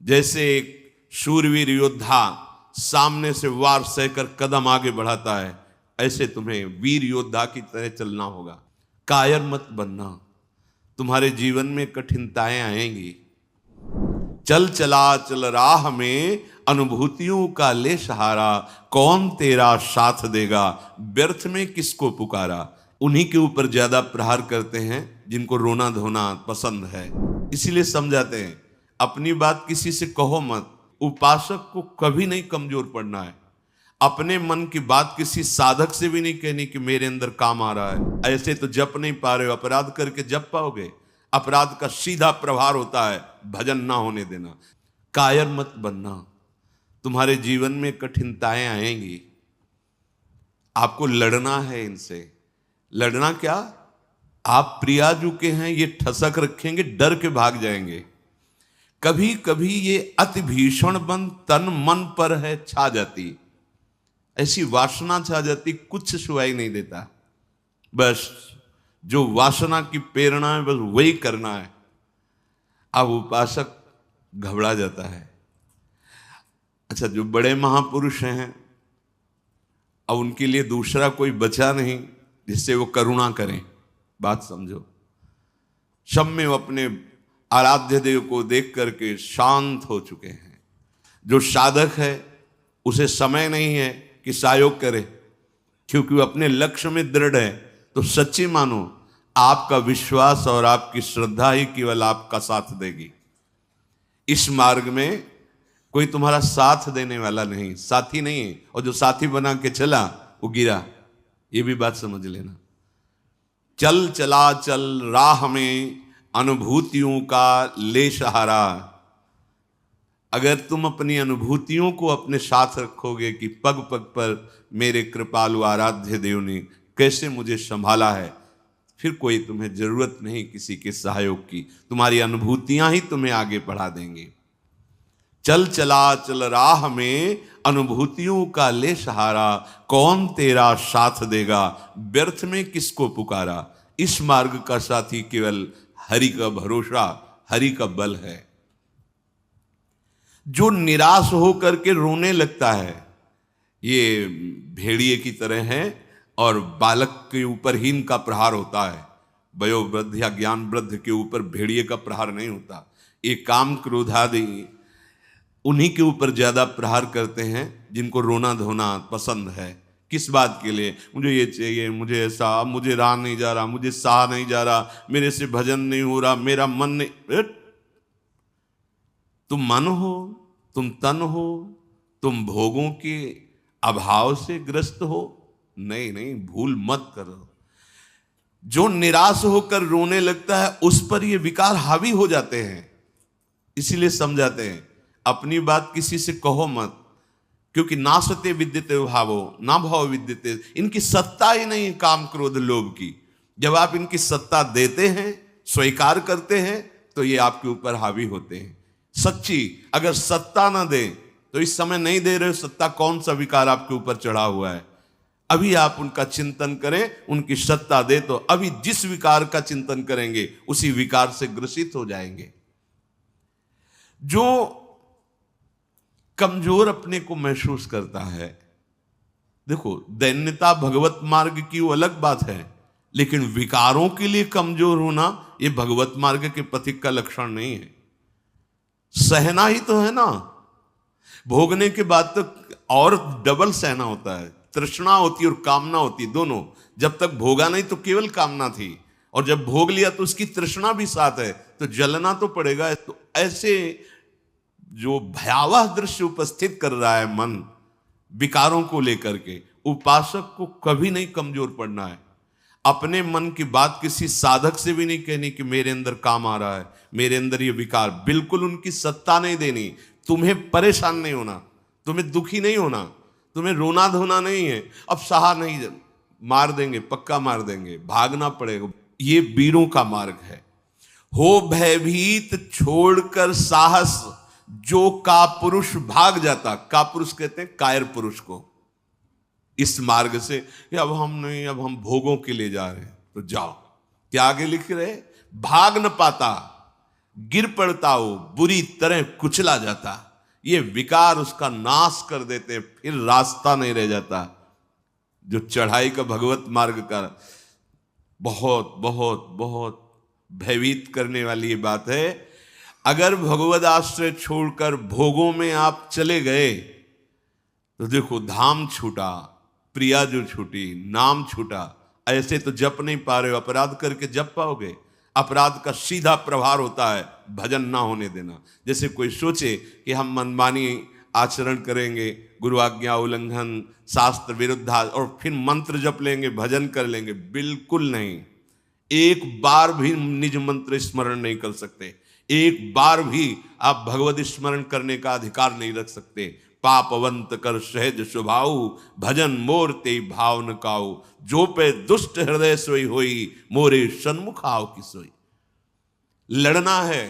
जैसे एक शूरवीर योद्धा सामने से वार सहकर कदम आगे बढ़ाता है, ऐसे तुम्हें वीर योद्धा की तरह चलना होगा। कायर मत बनना, तुम्हारे जीवन में कठिनताएं आएंगी। चल चला चल राह में अनुभूतियों का ले सहारा, कौन तेरा साथ देगा व्यर्थ में किसको पुकारा। उन्हीं के ऊपर ज्यादा प्रहार करते हैं जिनको रोना धोना पसंद है, इसीलिए समझाते हैं अपनी बात किसी से कहो मत। उपासक को कभी नहीं कमजोर पड़ना है। अपने मन की बात किसी साधक से भी नहीं कहनी कि मेरे अंदर काम आ रहा है। ऐसे तो जप नहीं पा रहे हो, अपराध करके जप पाओगे? अपराध का सीधा प्रभार होता है भजन ना होने देना। कायर मत बनना, तुम्हारे जीवन में कठिनताएं आएंगी। आपको लड़ना है इनसे। लड़ना क्या? आप प्रियाजू के हैं, ये ठसक रखेंगे, डर के भाग जाएंगे। कभी कभी ये अति भीषण बन तन मन पर है छा जाती, ऐसी वासना छा जाती, कुछ सुनाई नहीं देता। बस जो वासना की प्रेरणा है बस वही करना है। अब उपासक घबरा जाता है। अच्छा, जो बड़े महापुरुष हैं, अब उनके लिए दूसरा कोई बचा नहीं जिससे वो करुणा करें। बात समझो। सब में वो अपने आराध्य देव को देख करके शांत हो चुके हैं। जो साधक है उसे समय नहीं है कि सहयोग करे, क्योंकि वो अपने लक्ष्य में दृढ़ है। तो सच्ची मानो, आपका विश्वास और आपकी श्रद्धा ही केवल आपका साथ देगी। इस मार्ग में कोई तुम्हारा साथ देने वाला नहीं, साथी नहीं है। और जो साथी बना के चला वो गिरा, ये भी बात समझ लेना। चल चला चल राह में अनुभूतियों का ले सहारा। अगर तुम अपनी अनुभूतियों को अपने साथ रखोगे कि पग पग पर मेरे कृपालु आराध्य देव ने कैसे मुझे संभाला है, फिर कोई तुम्हें जरूरत नहीं किसी के सहयोग की। तुम्हारी अनुभूतियां ही तुम्हें आगे बढ़ा देंगी। चल चला चल राह में अनुभूतियों का ले सहारा, कौन तेरा साथ देगा व्यर्थ में किसको पुकारा। इस मार्ग का साथी केवल हरि का भरोसा, हरि का बल है। जो निराश होकर के रोने लगता है, ये भेड़िए की तरह है और बालक के ऊपर ही इनका प्रहार होता है। वयोवृद्ध या ज्ञान वृद्ध के ऊपर भेड़िए का प्रहार नहीं होता। ये काम क्रोध आदि उन्हीं के ऊपर ज्यादा प्रहार करते हैं जिनको रोना धोना पसंद है। किस बात के लिए? मुझे ये चाहिए, मुझे ऐसा, मुझे रहा नहीं जा रहा, मुझे सहा नहीं जा रहा, मेरे से भजन नहीं हो रहा, मेरा मन नहीं। तुम मन हो, तुम तन हो, तुम भोगों के अभाव से ग्रस्त हो? नहीं नहीं, भूल मत करो। जो निराश होकर रोने लगता है उस पर ये विकार हावी हो जाते हैं। इसीलिए समझाते हैं अपनी बात किसी से कहो मत, क्योंकि नासते विद्यते भावो ना भाव विद्यते। इनकी सत्ता ही नहीं काम क्रोध लोभ की। जब आप इनकी सत्ता देते हैं, स्वीकार करते हैं, तो ये आपके ऊपर हावी होते हैं। सच्ची अगर सत्ता ना दे तो इस समय नहीं दे रहे हो सत्ता, कौन सा विकार आपके ऊपर चढ़ा हुआ है। अभी आप उनका चिंतन करें, उनकी सत्ता दे तो अभी जिस विकार का चिंतन करेंगे उसी विकार से ग्रसित हो जाएंगे। जो कमजोर अपने को महसूस करता है, देखो दैन्यता भगवत मार्ग की वो अलग बात है, लेकिन विकारों के लिए कमजोर होना ये भगवत मार्ग के पथिक का लक्षण नहीं है। सहना ही तो है ना। भोगने के बाद तो और डबल सहना होता है। तृष्णा होती और कामना होती, दोनों। जब तक भोगा नहीं तो केवल कामना थी, और जब भोग लिया तो उसकी तृष्णा भी साथ है, तो जलना तो पड़ेगा। तो ऐसे जो भयावह दृश्य उपस्थित कर रहा है मन विकारों को लेकर के, उपासक को कभी नहीं कमजोर पड़ना है। अपने मन की बात किसी साधक से भी नहीं कहनी कि मेरे अंदर काम आ रहा है, मेरे अंदर ये विकार। बिल्कुल उनकी सत्ता नहीं देनी। तुम्हें परेशान नहीं होना, तुम्हें दुखी नहीं होना, तुम्हें रोना धोना नहीं है। अब सहा नहीं, मार देंगे, पक्का मार देंगे, भागना पड़ेगा। ये वीरों का मार्ग है। हो भयभीत छोड़कर साहस, जो का पुरुष भाग जाता। का पुरुष कहते हैं कायर पुरुष को। इस मार्ग से कि अब हम नहीं, अब हम भोगों के लिए जा रहे हैं, तो जाओ। क्या आगे लिख रहे? भाग न पाता। गिर पड़ता हो, बुरी तरह कुचला जाता। ये विकार उसका नाश कर देते, फिर रास्ता नहीं रह जाता। जो चढ़ाई का भगवत मार्ग का बहुत बहुत बहुत भयभीत करने वाली ये बात है। अगर भगवद आश्रय छोड़कर भोगों में आप चले गए तो देखो, धाम छूटा, प्रिया जो छूटी, नाम छूटा। ऐसे तो जप नहीं पा रहे हो, अपराध करके जप पाओगे? अपराध का सीधा प्रभाव होता है भजन ना होने देना। जैसे कोई सोचे कि हम मनमानी आचरण करेंगे, गुरु आज्ञा उल्लंघन, शास्त्र विरुद्ध, और फिर मंत्र जप लेंगे, भजन कर लेंगे। बिल्कुल नहीं। एक बार भी निज मंत्र स्मरण नहीं कर सकते, एक बार भी आप भगवत स्मरण करने का अधिकार नहीं रख सकते। पापवंत कर सहज स्वभाव, भजन मोर ते भाव न काऊ। जो पे दुष्ट हृदय सोई होई, मोरे सन्मुख आओ की सोई। लड़ना है,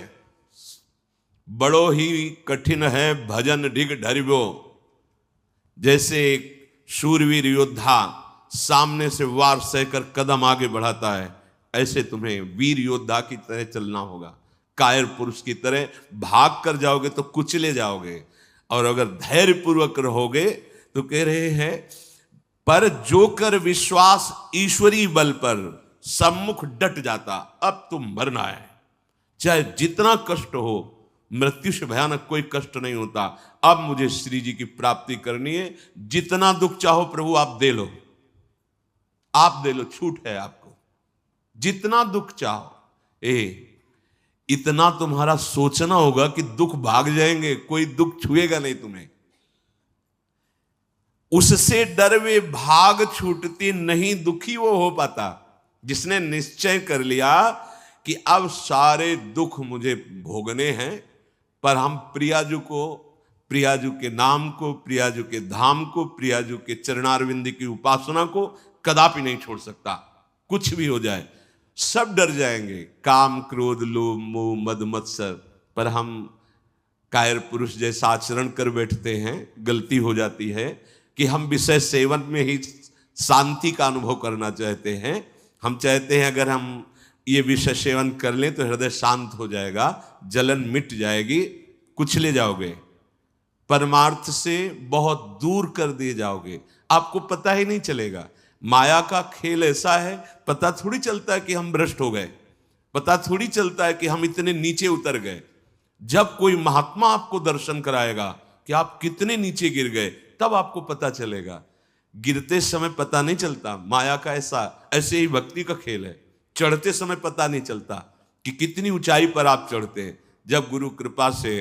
बड़ो ही कठिन है भजन ढिग ढरिबो। जैसे एक शूरवीर योद्धा सामने से वार सहकर कदम आगे बढ़ाता है, ऐसे तुम्हें वीर योद्धा की तरह चलना होगा। कायर पुरुष की तरह भाग कर जाओगे तो कुचले जाओगे, और अगर धैर्य पूर्वक रहोगे तो कह रहे हैं, पर जो कर विश्वास ईश्वरी बल पर, सम्मुख डट जाता। अब तुम मरना है, चाहे जितना कष्ट हो, मृत्यु से भयानक कोई कष्ट नहीं होता। अब मुझे श्री जी की प्राप्ति करनी है, जितना दुख चाहो प्रभु आप दे लो, आप दे लो, छूट है आपको, जितना दुख चाहो। इतना तुम्हारा सोचना होगा कि दुख भाग जाएंगे, कोई दुख छुएगा नहीं तुम्हें। उससे डर वे भाग छूटती नहीं, दुखी वो हो पाता जिसने निश्चय कर लिया कि अब सारे दुख मुझे भोगने हैं, पर हम प्रियाजू को, प्रियाजू के नाम को, प्रियाजू के धाम को, प्रियाजू के चरणारविंद की उपासना को कदापि नहीं छोड़ सकता। कुछ भी हो जाए सब डर जाएंगे, काम क्रोध लोभ मोह मद मत्सर। पर हम कायर पुरुष जैसा आचरण कर बैठते हैं, गलती हो जाती है कि हम विषय सेवन में ही शांति का अनुभव करना चाहते हैं। हम चाहते हैं अगर हम ये विषय सेवन कर लें तो हृदय शांत हो जाएगा, जलन मिट जाएगी, कुचले जाओगे, परमार्थ से बहुत दूर कर दिए जाओगे, आपको पता ही नहीं चलेगा। माया का खेल ऐसा है, पता थोड़ी चलता है कि हम भ्रष्ट हो गए, पता थोड़ी चलता है कि हम इतने नीचे उतर गए। जब कोई महात्मा आपको दर्शन कराएगा कि आप कितने नीचे गिर गए, तब आपको पता चलेगा। गिरते समय पता नहीं चलता। माया का ऐसे ही भक्ति का खेल है, चढ़ते समय पता नहीं चलता कि कितनी ऊंचाई पर आप चढ़ते हैं। जब गुरु कृपा से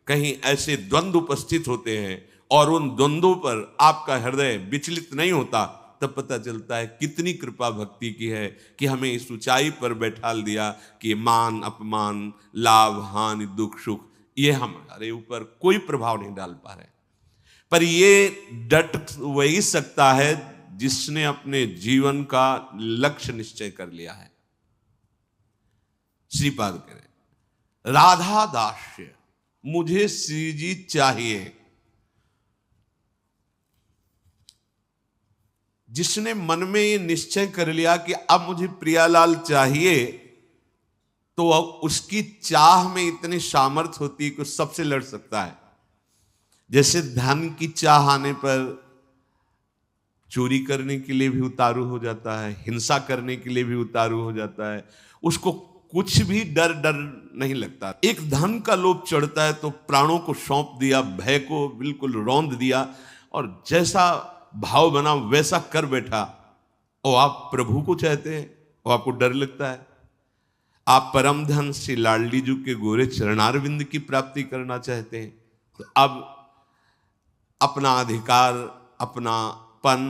कहीं ऐसे द्वंद्व उपस्थित होते हैं और उन द्वंद्वों पर आपका हृदय विचलित नहीं होता, तब पता चलता है कितनी कृपा भक्ति की है कि हमें इस ऊंचाई पर बैठाल दिया कि मान अपमान, लाभ हानि, दुख सुख, ये हमारे ऊपर कोई प्रभाव नहीं डाल पा रहे। पर ये डट वही सकता है जिसने अपने जीवन का लक्ष्य निश्चय कर लिया है। श्रीपाद कह रहे, राधा दास्य, मुझे श्री जी चाहिए। जिसने मन में ये निश्चय कर लिया कि अब मुझे प्रियालाल चाहिए, तो उसकी चाह में इतनी सामर्थ्य होती है कि सबसे लड़ सकता है। जैसे धन की चाह आने पर चोरी करने के लिए भी उतारू हो जाता है, हिंसा करने के लिए भी उतारू हो जाता है, उसको कुछ भी डर नहीं लगता। एक धन का लोभ चढ़ता है तो प्राणों को सौंप दिया, भय को बिल्कुल रौंद दिया, और जैसा भाव बना वैसा कर बैठा। और आप प्रभु को चाहते हैं और आपको डर लगता है। आप परम धन श्री लाडली जी के गोरे चरणारविंद की प्राप्ति करना चाहते हैं, तो अब अपना अधिकार, अपना पन,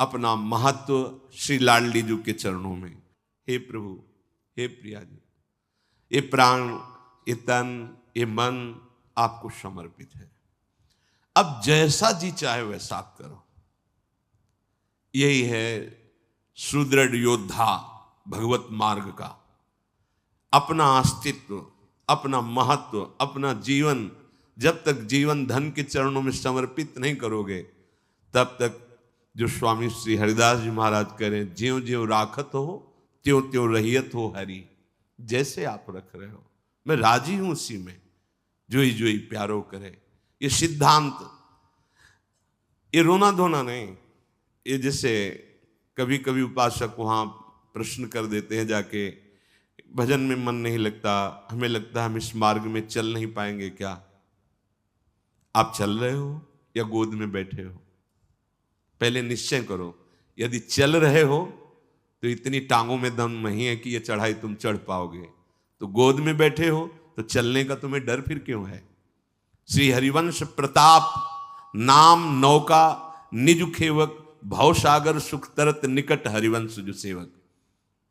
अपना महत्व श्री लाडली जी के चरणों में। हे प्रभु, हे प्रिया जी, ये प्राण, ये तन, ये मन आपको समर्पित है। अब जैसा जी चाहे वैसा आप करो। यही है सुदृढ़ योद्धा भगवत मार्ग का। अपना अस्तित्व, अपना महत्व, अपना जीवन जब तक जीवन धन के चरणों में समर्पित नहीं करोगे, तब तक जो स्वामी श्री हरिदास जी महाराज करें, ज्यों ज्यों राखत हो त्यों त्यों रहियत हो हरि। जैसे आप रख रहे हो मैं राजी हूं उसी में, जोई जोई प्यारो करे। ये सिद्धांत, ये रोना धोना नहीं। ये जैसे कभी कभी उपासक वहां प्रश्न कर देते हैं जाके, भजन में मन नहीं लगता, हमें लगता है हम इस मार्ग में चल नहीं पाएंगे क्या? आप चल रहे हो या गोद में बैठे हो? पहले निश्चय करो। यदि चल रहे हो तो इतनी टांगों में दम नहीं है कि ये चढ़ाई तुम चढ़ पाओगे। तो गोद में बैठे हो तो चलने का तुम्हें डर फिर क्यों है? श्री हरिवंश प्रताप नाम नौका निज खेवक, भवसागर सुख तरत निकट हरिवंश जो सेवक।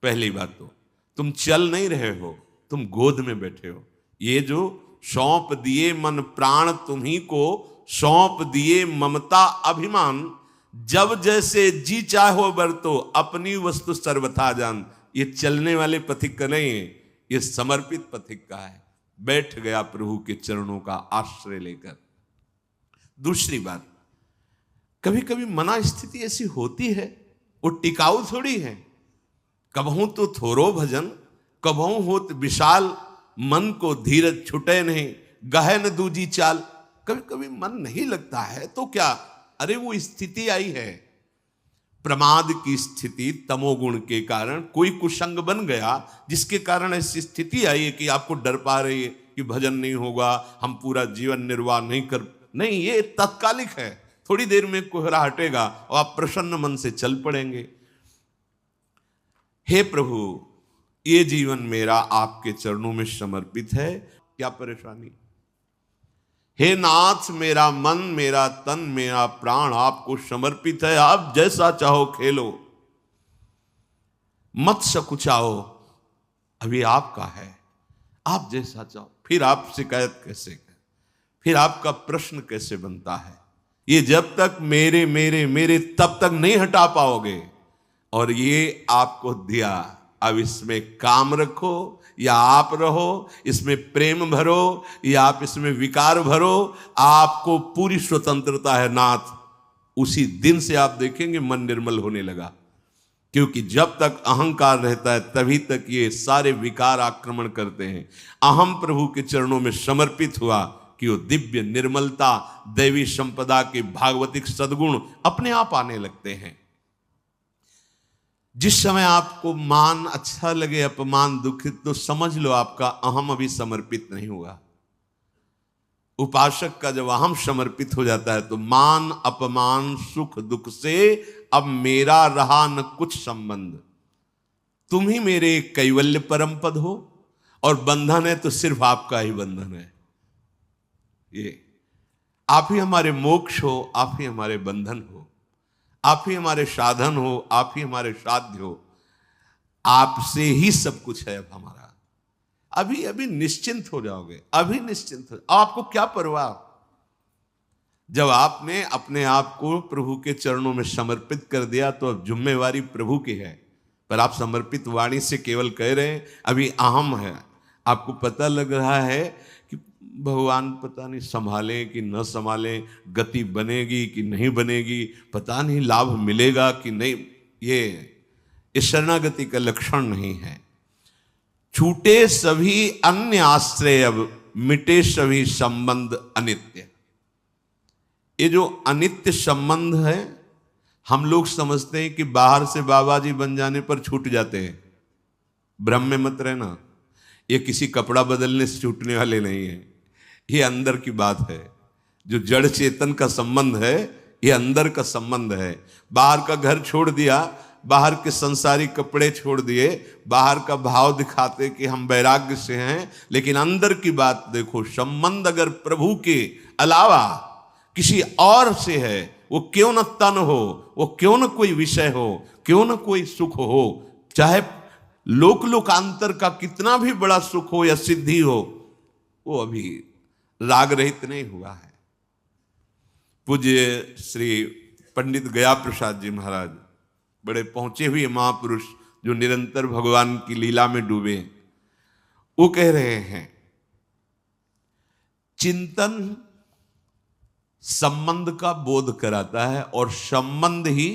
पहली बात तो तुम चल नहीं रहे हो, तुम गोद में बैठे हो। ये जो सौंप दिए मन प्राण तुम्ही को, सौंप दिए ममता अभिमान, जब जैसे जी चाहो बरतो, अपनी वस्तु सर्वथा जान। ये चलने वाले पथिक का नहीं है, ये समर्पित पथिक का है। बैठ गया प्रभु के चरणों का आश्रय लेकर। दूसरी बात, कभी कभी मना स्थिति ऐसी होती है, वो टिकाऊ थोड़ी है। कबहू तो थोरो भजन, कबहू होत विशाल, मन को धीरज छुटे नहीं, गहन दूजी चाल। कभी कभी मन नहीं लगता है तो क्या, अरे वो स्थिति आई है, प्रमाद की स्थिति, तमोगुण के कारण कोई कुसंग बन गया, जिसके कारण ऐसी स्थिति आई है कि आपको डर पा रही है कि भजन नहीं होगा, हम पूरा जीवन निर्वाह नहीं कर। नहीं, ये तात्कालिक है, थोड़ी देर में कोहरा हटेगा और आप प्रसन्न मन से चल पड़ेंगे। हे प्रभु, ये जीवन मेरा आपके चरणों में समर्पित है, क्या परेशानी? हे नाथ, मेरा मन, मेरा तन, मेरा प्राण आपको समर्पित है, आप जैसा चाहो खेलो, मत सकुचाओ, अभी आपका है, आप जैसा चाहो। फिर आप शिकायत कैसे करें? फिर आपका प्रश्न कैसे बनता है? ये जब तक मेरे मेरे मेरे तब तक नहीं हटा पाओगे। और ये आपको दिया, अब इसमें काम रखो या आप रहो, इसमें प्रेम भरो या आप इसमें विकार भरो, आपको पूरी स्वतंत्रता है नाथ। उसी दिन से आप देखेंगे मन निर्मल होने लगा। क्योंकि जब तक अहंकार रहता है तभी तक ये सारे विकार आक्रमण करते हैं। अहम प्रभु के चरणों में समर्पित हुआ कि वो दिव्य निर्मलता, दैवी संपदा के भागवतिक सद्गुण अपने आप आने लगते हैं। जिस समय आपको मान अच्छा लगे, अपमान दुखित, तो समझ लो आपका अहम अभी समर्पित नहीं हुआ। उपासक का जब अहम समर्पित हो जाता है तो मान अपमान सुख दुख से अब मेरा रहा न कुछ संबंध। तुम ही मेरे कैवल्य परम पद हो और बंधन है तो सिर्फ आपका ही बंधन है। ये आप ही हमारे मोक्ष हो, आप ही हमारे बंधन हो, आप ही हमारे साधन हो, आप ही हमारे साध्य हो। आपसे ही सब कुछ है अब हमारा। अभी अभी निश्चिंत हो जाओगे, अभी निश्चिंत हो। आपको क्या परवाह? जब आपने अपने आप को प्रभु के चरणों में समर्पित कर दिया तो अब जिम्मेवारी प्रभु की है। पर आप समर्पित वाणी से केवल कह रहे हैं, अभी अहम है। आपको पता लग रहा है कि भगवान पता नहीं संभालें कि न संभालें, गति बनेगी कि नहीं बनेगी, पता नहीं लाभ मिलेगा कि नहीं। ये शरणागति का लक्षण नहीं है। छूटे सभी अन्य आश्रय, अब मिटे सभी संबंध अनित्य। ये जो अनित्य संबंध है, हम लोग समझते हैं कि बाहर से बाबा जी बन जाने पर छूट जाते हैं। भ्रम में मत रहना, ये किसी कपड़ा बदलने से छूटने वाले नहीं है। ये अंदर की बात है। जो जड़ चेतन का संबंध है, ये अंदर का संबंध है। बाहर का घर छोड़ दिया, बाहर के संसारिक कपड़े छोड़ दिए, बाहर का भाव दिखाते कि हम वैराग्य से हैं, लेकिन अंदर की बात देखो। संबंध अगर प्रभु के अलावा किसी और से है, वो क्यों न तन हो, वो क्यों न कोई विषय हो, क्यों न कोई सुख हो, चाहे लोक लोकांतर का कितना भी बड़ा सुख हो या सिद्धि हो, वो अभी राग रहित नहीं हुआ है। पूज्य श्री पंडित गया प्रसाद जी महाराज, बड़े पहुंचे हुए महापुरुष जो निरंतर भगवान की लीला में डूबे, वो कह रहे हैं चिंतन संबंध का बोध कराता है और संबंध ही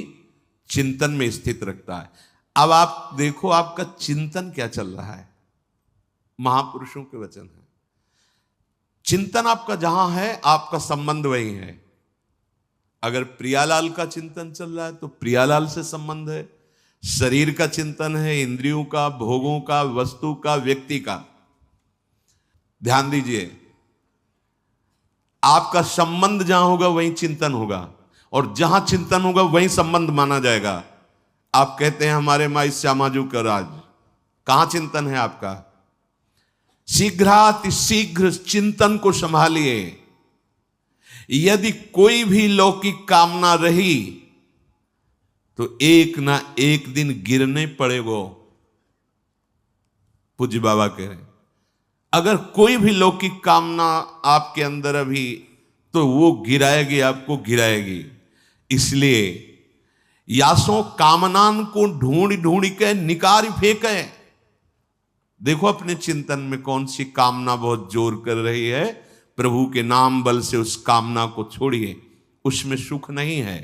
चिंतन में स्थित रखता है। अब आप देखो आपका चिंतन क्या चल रहा है। महापुरुषों के वचन है। चिंतन आपका जहां है, आपका संबंध वही है। अगर प्रियालाल का चिंतन चल रहा है तो प्रियालाल से संबंध है। शरीर का चिंतन है, इंद्रियों का, भोगों का, वस्तु का, व्यक्ति का। ध्यान दीजिए, आपका संबंध जहां होगा वहीं चिंतन होगा, और जहां चिंतन होगा वहीं संबंध माना जाएगा। आप कहते हैं हमारे माई श्यामाजू का राज, कहां चिंतन है आपका? शीघ्रातिशीघ्र चिंतन को संभालिए। यदि कोई भी लौकिक कामना रही तो एक ना एक दिन गिरने पड़ेगो। पूज्य बाबा कह रहे हैं, अगर कोई भी लौकिक कामना आपके अंदर अभी, तो वो गिराएगी, आपको गिराएगी। इसलिए यासों कामनान को ढूंढ ढूंढ के निकाल फेंके। देखो अपने चिंतन में कौन सी कामना बहुत जोर कर रही है, प्रभु के नाम बल से उस कामना को छोड़िए, उसमें सुख नहीं है।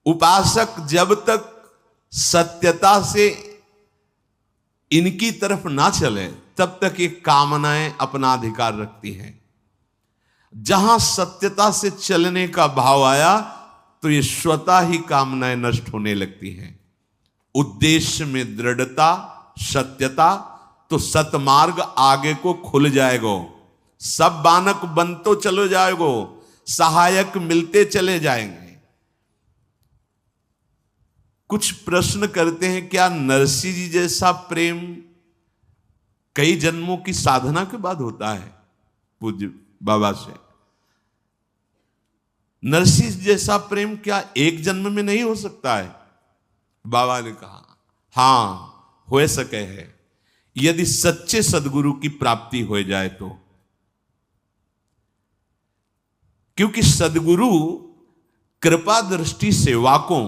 उपासक जब तक सत्यता से इनकी तरफ ना चले तब तक ये कामनाएं अपना अधिकार रखती हैं। जहां सत्यता से चलने का भाव आया तो ये स्वतः ही कामनाएं नष्ट होने लगती हैं। उद्देश्य में दृढ़ता, सत्यता, तो सतमार्ग आगे को खुल जाएगो। सब बानक बनतो चलो जाएगो, सहायक मिलते चले जाएंगे। कुछ प्रश्न करते हैं, क्या नरसिंह जी जैसा प्रेम कई जन्मों की साधना के बाद होता है? पूज्य बाबा से, नरसिंह जैसा प्रेम क्या एक जन्म में नहीं हो सकता है? बाबा ने कहा हां, हो सके है, यदि सच्चे सदगुरु की प्राप्ति हो जाए तो। क्योंकि सदगुरु कृपा दृष्टि सेवाकों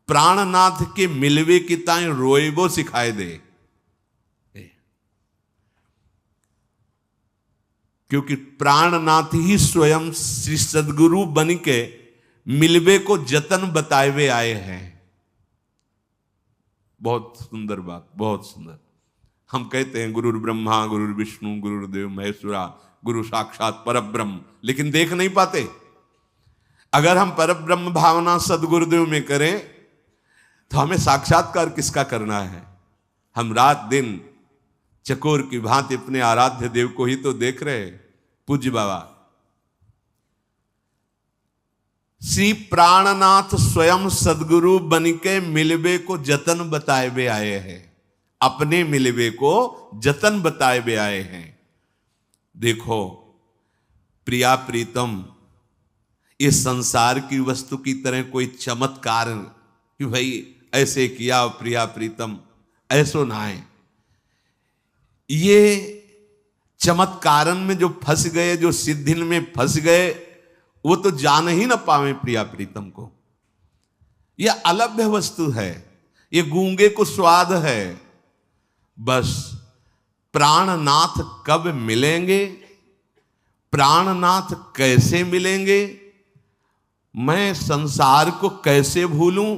प्राणनाथ के मिलवे की ताई रोएबो सिखाए दे। क्योंकि प्राणनाथ ही स्वयं श्री सदगुरु बन के मिलवे को जतन बताए हुए आए हैं। बहुत सुंदर बात, बहुत सुंदर। हम कहते हैं गुरुर ब्रह्मा गुरुर विष्णु गुरुर्देव महेश्वरा, गुरु साक्षात परब्रह्म, लेकिन देख नहीं पाते। अगर हम परब्रह्म भावना सदगुरुदेव में करें तो हमें साक्षात्कार किसका करना है? हम रात दिन चकोर की भांति अपने आराध्य देव को ही तो देख रहे। पूज्य बाबा श्री प्राणनाथ स्वयं सदगुरु बनिके मिलवे को जतन बताए हुए आए हैं। अपने मिलवे को जतन बताए हुए आए हैं। देखो प्रिया प्रीतम, ये संसार की वस्तु की तरह कोई चमत्कार कि भाई ऐसे किया प्रिया प्रीतम, ऐसो ना है। ये चमत्कारन में जो फंस गए, जो सिद्धिन में फंस गए, वो तो जान ही ना पावे प्रिया प्रीतम को। यह अलभ्य वस्तु है, ये गूंगे को स्वाद है। बस प्राणनाथ कब मिलेंगे, प्राणनाथ कैसे मिलेंगे, मैं संसार को कैसे भूलूं,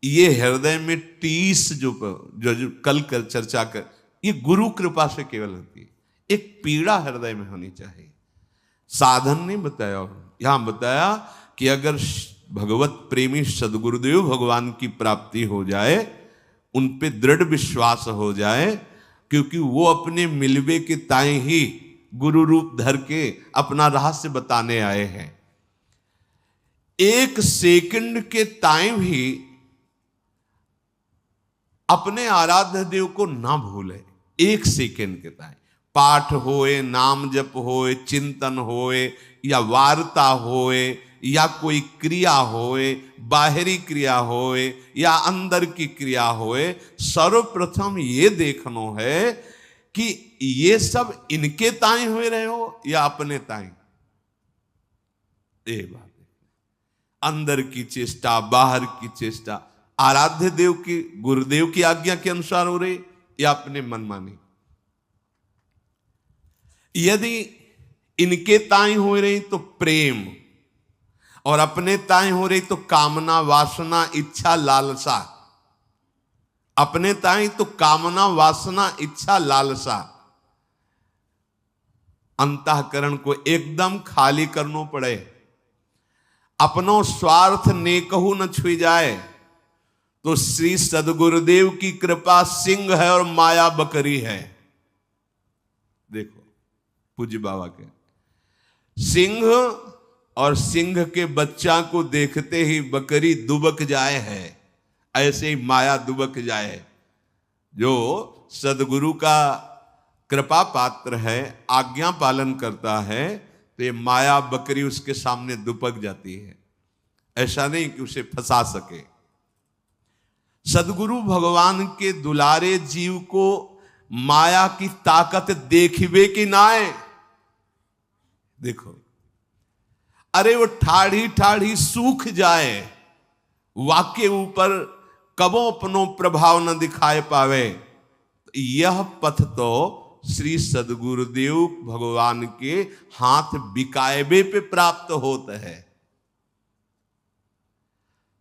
ये हृदय में टीस जो कल चर्चा कर, ये गुरु कृपा से केवल होती है। एक पीड़ा हृदय में होनी चाहिए। साधन नहीं बताया, यहां बताया कि अगर भगवत प्रेमी सदगुरुदेव भगवान की प्राप्ति हो जाए, उन पे दृढ़ विश्वास हो जाए, क्योंकि वो अपने मिलवे के ताई ही गुरु रूप धर के अपना रहस्य बताने आए हैं। एक सेकंड के ताई भी अपने आराध्य देव को ना भूले। एक सेकंड के ताई पाठ होए, नाम जप होए, चिंतन होए, या वार्ता होए, या कोई क्रिया होए, बाहरी क्रिया होए या अंदर की क्रिया होए, सर्वप्रथम ये देखना है कि ये सब इनके ताई हुए रहे हो या अपने ताई। ये बात अंदर की चेष्टा, बाहर की चेष्टा आराध्य देव की, गुरुदेव की आज्ञा के अनुसार हो रही या अपने मनमानी। यदि इनके ताई हो रही तो प्रेम, और अपने ताई हो रही तो कामना, वासना, इच्छा, लालसा। अपने ताई तो कामना वासना इच्छा लालसा अंतःकरण को एकदम खाली करना पड़े। अपनो स्वार्थ नेकहु न छुई जाए तो श्री सदगुरुदेव की कृपा सिंह है और माया बकरी है। देखो पूज्य बाबा के सिंह और सिंह के बच्चा को देखते ही बकरी दुबक जाए है, ऐसे ही माया दुबक जाए। जो सदगुरु का कृपा पात्र है, आज्ञा पालन करता है, तो ये माया बकरी उसके सामने दुबक जाती है। ऐसा नहीं कि उसे फंसा सके। सदगुरु भगवान के दुलारे जीव को माया की ताकत देखिबे कि नाए। देखो अरे वो ठाढ़ी ठाढ़ी सूख जाए, वाके ऊपर कबो अपनो प्रभाव न दिखाए पावे। यह पथ तो श्री सदगुरुदेव भगवान के हाथ बिकायबे पे प्राप्त होता है।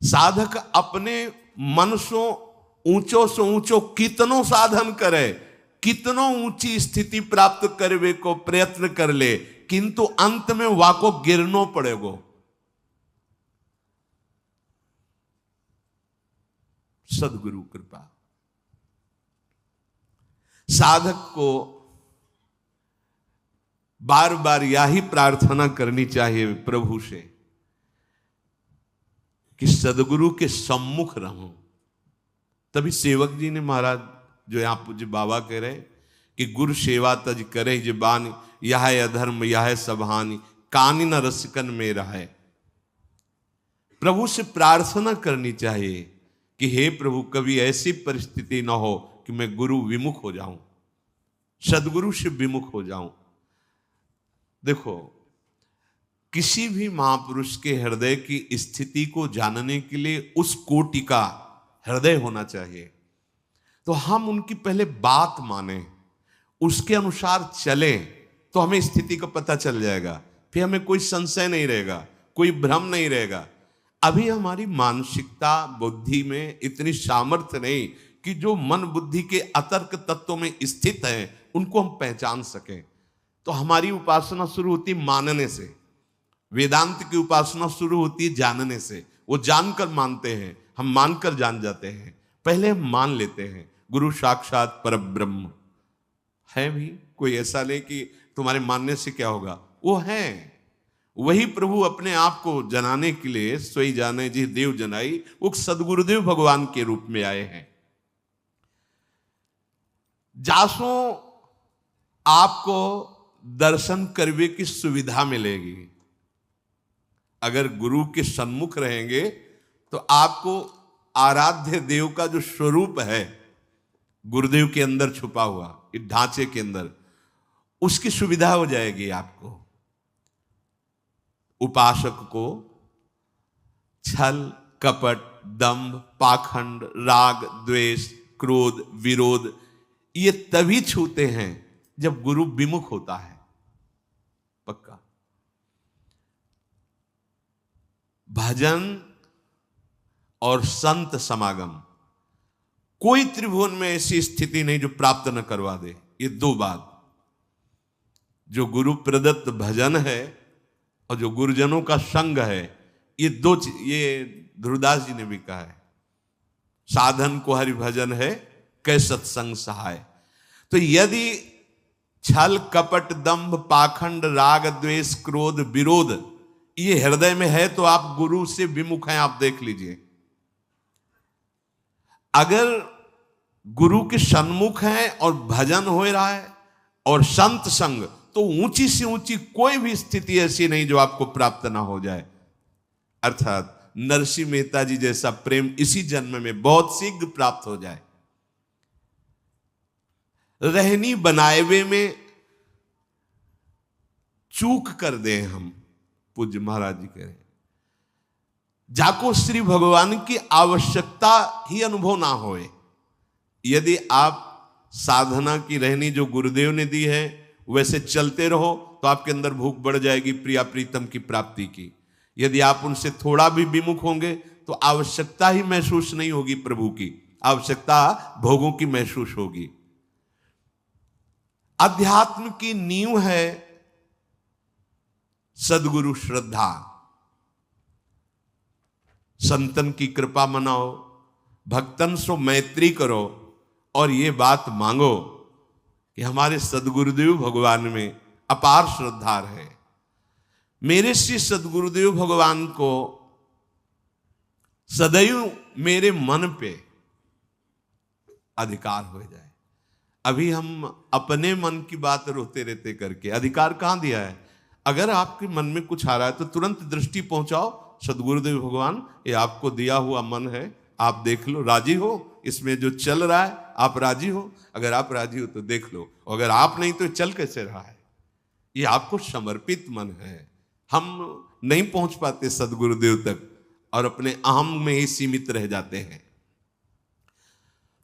साधक अपने मन से ऊंचो कितनो साधन करे, कितनो ऊंची स्थिति प्राप्त करवे को प्रयत्न कर ले, किंतु अंत में वाको गिरनो पड़ेगो। सदगुरु कृपा। साधक को बार बार यही प्रार्थना करनी चाहिए प्रभु से कि सदगुरु के सम्मुख रहूं। तभी सेवक जी ने महाराज जो यहां पूज्य बाबा कह रहे कि गुरु सेवा तज करे जबानी, यह अधर्म यह सबहानी, कानी न रसिकन में रहे। प्रभु से प्रार्थना करनी चाहिए कि हे प्रभु कभी ऐसी परिस्थिति न हो कि मैं गुरु विमुख हो जाऊं, सदगुरु से विमुख हो जाऊं। देखो किसी भी महापुरुष के हृदय की स्थिति को जानने के लिए उस कोटि का हृदय होना चाहिए। तो हम उनकी पहले बात माने, उसके अनुसार चलें, तो हमें स्थिति का पता चल जाएगा। फिर हमें कोई संशय नहीं रहेगा, कोई भ्रम नहीं रहेगा। अभी हमारी मानसिकता बुद्धि में इतनी सामर्थ्य नहीं कि जो मन बुद्धि के अतर्क तत्वों में स्थित है उनको हम पहचान सकें। तो हमारी उपासना शुरू होती मानने से, वेदांत की उपासना शुरू होती है जानने से। वो जानकर मानते हैं, हम मानकर जान जाते हैं। पहले हम मान लेते हैं गुरु साक्षात परब्रह्म है। भी कोई ऐसा नहीं कि तुम्हारे मानने से क्या होगा, वो है। वही प्रभु अपने आप को जनाने के लिए सोई जाने जी देव जनाई, वो सदगुरुदेव भगवान के रूप में आए हैं। जासो आपको दर्शन करने की सुविधा मिलेगी। अगर गुरु के सन्मुख रहेंगे तो आपको आराध्य देव का जो स्वरूप है गुरुदेव के अंदर छुपा हुआ, इस ढांचे के अंदर, उसकी सुविधा हो जाएगी आपको। उपासक को छल कपट दंभ पाखंड राग द्वेष क्रोध विरोध ये तभी छूते हैं जब गुरु विमुख होता है। पक्का भजन और संत समागम, कोई त्रिभुवन में ऐसी स्थिति नहीं जो प्राप्त न करवा दे। ये दो बात, जो गुरु प्रदत्त भजन है और जो गुरुजनों का संग है, ये दो, ये ध्रुवदास जी ने भी कहा है, साधन को हरि भजन है कै सत्संग सहाय। तो यदि छल कपट दंभ पाखंड राग द्वेष क्रोध विरोध ये हृदय में है तो आप गुरु से विमुख हैं। आप देख लीजिए, अगर गुरु के सन्मुख हैं और भजन हो रहा है और संत संग, तो ऊंची से ऊंची कोई भी स्थिति ऐसी नहीं जो आपको प्राप्त ना हो जाए। अर्थात नरसिंह मेहता जी जैसा प्रेम इसी जन्म में बहुत शीघ्र प्राप्त हो जाए। रहनी बनाएवे में चूक कर दें हम, पूज्य महाराज जी कह रहे हैं, जाको श्री भगवान की आवश्यकता ही अनुभव ना होए। यदि आप साधना की रहनी जो गुरुदेव ने दी है वैसे चलते रहो तो आपके अंदर भूख बढ़ जाएगी प्रिया प्रीतम की प्राप्ति की। यदि आप उनसे थोड़ा भी विमुख होंगे तो आवश्यकता ही महसूस नहीं होगी प्रभु की, आवश्यकता भोगों की महसूस होगी। अध्यात्म की नींव है सद्गुरु श्रद्धा। संतन की कृपा मनाओ, भक्तन सो मैत्री करो और ये बात मांगो कि हमारे सद्गुरुदेव भगवान में अपार श्रद्धा है। मेरे श्री सद्गुरुदेव भगवान को सदैव मेरे मन पे अधिकार हो जाए। अभी हम अपने मन की बात रोते रहते करके अधिकार कहां दिया है? अगर आपके मन में कुछ आ रहा है तो तुरंत दृष्टि पहुंचाओ, सद्गुरुदेव भगवान ये आपको दिया हुआ मन है, आप देख लो, राजी हो इसमें जो चल रहा है, आप राजी हो? अगर आप राजी हो तो देख लो, अगर आप नहीं तो चल कैसे रहा है? ये आपको समर्पित मन है। हम नहीं पहुंच पाते सद्गुरुदेव तक और अपने अहम में ही सीमित रह जाते हैं।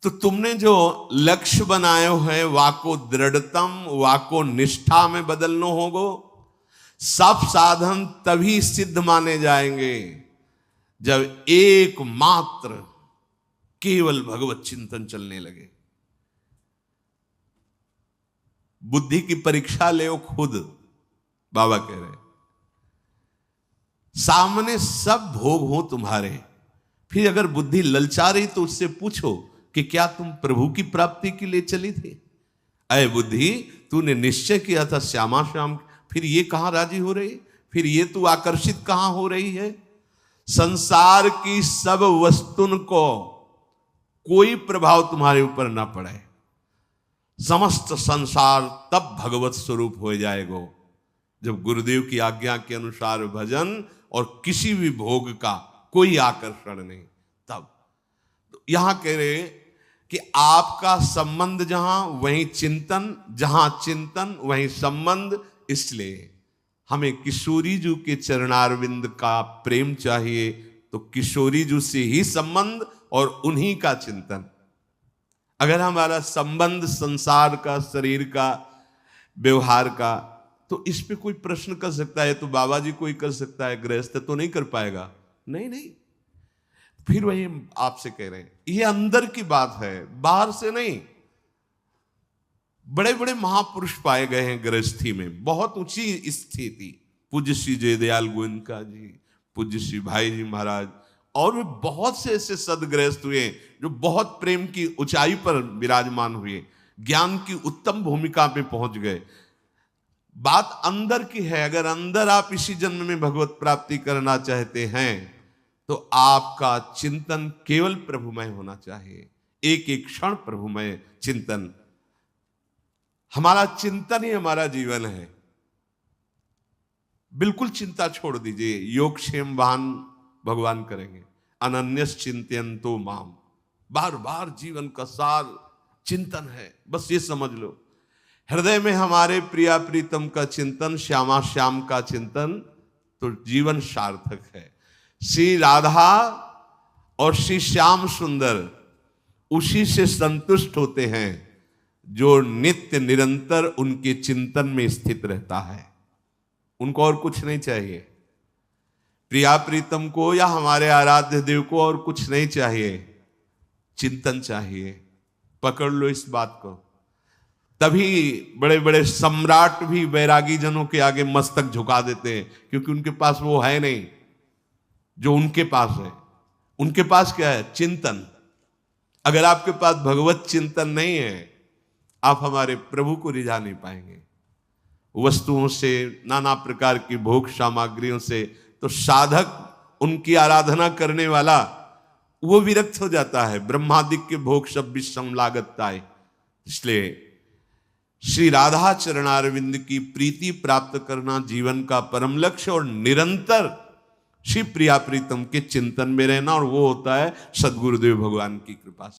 तो तुमने जो लक्ष्य बनायो है वाको दृढ़तम, वाको निष्ठा में बदलनो होगो। सब साधन तभी सिद्ध माने जाएंगे जब एकमात्र केवल भगवत चिंतन चलने लगे। बुद्धि की परीक्षा ले खुद, बाबा कह रहे, सामने सब भोग हो तुम्हारे, फिर अगर बुद्धि ललचा रही तो उससे पूछो कि क्या तुम प्रभु की प्राप्ति के लिए चली थी? अय बुद्धि, तूने निश्चय किया था श्यामा श्याम, फिर ये कहां राजी हो रही? फिर ये तू आकर्षित कहां हो रही है? संसार की सब वस्तुन को कोई प्रभाव तुम्हारे ऊपर ना पड़े, समस्त संसार तब भगवत स्वरूप हो जाएगा जब गुरुदेव की आज्ञा के अनुसार भजन और किसी भी भोग का कोई आकर्षण नहीं। तब तो यहां कह रहे कि आपका संबंध जहां वहीं चिंतन, जहां चिंतन वहीं संबंध। इसलिए हमें किशोरी जी के चरणारविंद का प्रेम चाहिए, तो किशोरी जी से ही संबंध और उन्हीं का चिंतन। अगर हमारा संबंध संसार का, शरीर का, व्यवहार का, तो इस पे कोई प्रश्न कर सकता है तो बाबा जी कोई कर सकता है, गृहस्थ तो नहीं कर पाएगा। नहीं नहीं, फिर वही आपसे कह रहे हैं, ये अंदर की बात है, बाहर से नहीं। बड़े बड़े महापुरुष पाए गए हैं गृहस्थी में, बहुत ऊंची स्थिति। पूज्य श्री जयदयाल गोयनका जी, पूज्य श्री भाई जी महाराज, और भी बहुत से ऐसे सदगृहस्थ हुए जो बहुत प्रेम की ऊंचाई पर विराजमान हुए, ज्ञान की उत्तम भूमिका पे पहुंच गए। बात अंदर की है। अगर अंदर आप इसी जन्म में भगवत प्राप्ति करना चाहते हैं तो आपका चिंतन केवल प्रभुमय होना चाहिए, एक एक क्षण प्रभुमय चिंतन। हमारा चिंतन ही हमारा जीवन है। बिल्कुल चिंता छोड़ दीजिए, योगक्षेम वाहन भगवान करेंगे। अनन्यस चिंतयन्तो माम, बार बार जीवन का सार चिंतन है, बस ये समझ लो। हृदय में हमारे प्रिया प्रीतम का चिंतन, श्यामा श्याम का चिंतन, तो जीवन सार्थक है। श्री राधा और श्री श्याम सुंदर उसी से संतुष्ट होते हैं जो नित्य निरंतर उनके चिंतन में स्थित रहता है। उनको और कुछ नहीं चाहिए। प्रिया प्रीतम को या हमारे आराध्य देव को और कुछ नहीं चाहिए, चिंतन चाहिए। पकड़ लो इस बात को। तभी बड़े बड़े सम्राट भी वैरागी जनों के आगे मस्तक झुका देते हैं, क्योंकि उनके पास वो है नहीं जो उनके पास है। उनके पास क्या है? चिंतन। अगर आपके पास भगवत चिंतन नहीं है, आप हमारे प्रभु को रिझा नहीं पाएंगे। वस्तुओं से, नाना प्रकार की भोग सामग्रियों से तो साधक, उनकी आराधना करने वाला, वो विरक्त हो जाता है। ब्रह्मादिक के भोग सब विषम लागताय। इसलिए श्री राधा चरणारविंद की प्रीति प्राप्त करना जीवन का परम लक्ष्य, और निरंतर श्री प्रिया प्रीतम के चिंतन में रहना, और वो होता है सद्गुरुदेव भगवान की कृपा से।